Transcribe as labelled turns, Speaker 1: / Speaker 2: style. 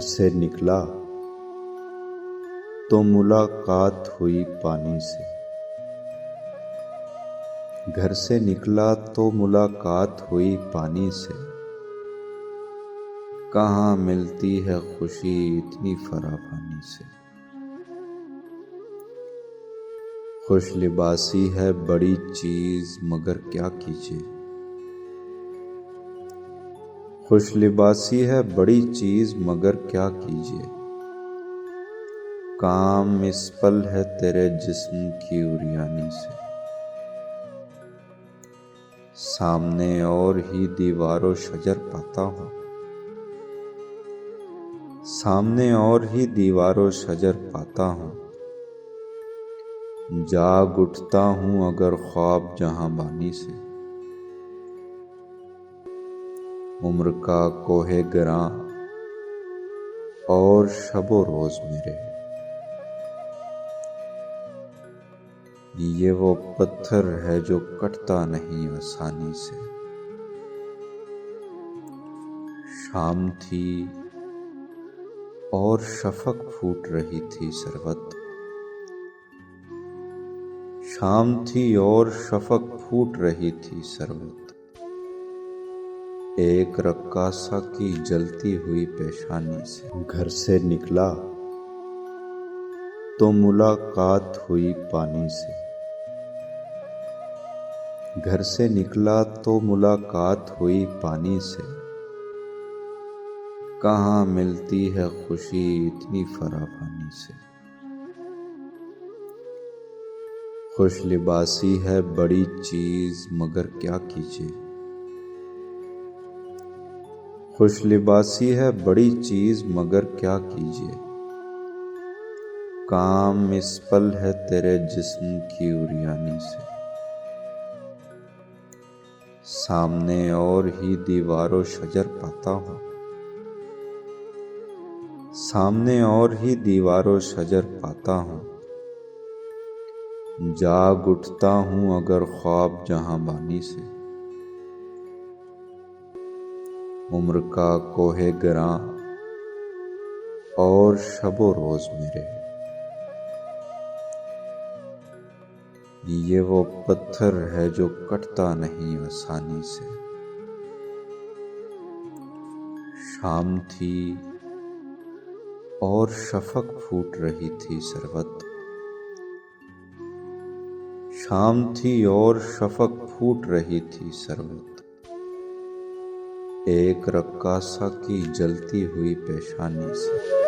Speaker 1: से निकला तो मुलाकात हुई पानी से। घर से निकला तो मुलाकात हुई पानी से। कहाँ मिलती है खुशी इतनी फरावानी से। खुश लिबासी है बड़ी चीज मगर क्या कीजिए। खुश लिबासी है बड़ी चीज मगर क्या कीजिए। काम इस पल है तेरे जिस्म की उरियानी से। सामने और ही दीवारों शजर पाता हूँ। सामने और ही दीवारों शजर पाता हूँ। जाग उठता हूँ अगर ख्वाब जहां बानी से। उम्र का कोहे गिरां और शबो रोज मेरे। ये वो पत्थर है जो कटता नहीं आसानी से। शाम थी और शफक फूट रही थी सरबत। शाम थी और शफक फूट रही थी सरबत। एक रक्कासा की जलती हुई पेशानी से। घर से निकला तो मुलाकात हुई पानी से। घर से निकला तो मुलाकात हुई पानी से। कहाँ मिलती है खुशी इतनी फरावानी से। खुश लिबासी है बड़ी चीज मगर क्या कीजिए। खुश लिबासी है बड़ी चीज मगर क्या कीजिए। काम इस पल है तेरे जिस्म की उरियानी से। सामने और ही दीवारों शजर पाता हूँ। सामने और ही दीवारों शजर पाता हूँ। जाग उठता हूँ अगर ख्वाब जहां बानी से। उम्र का कोहे गिरां और शबो रोज मेरे। ये वो पत्थर है जो कटता नहीं आसानी से। शाम थी और शफक फूट रही थी सरबत। शाम थी और शफक फूट रही थी सरबत। एक रक्कासा की जलती हुई पेशानी से।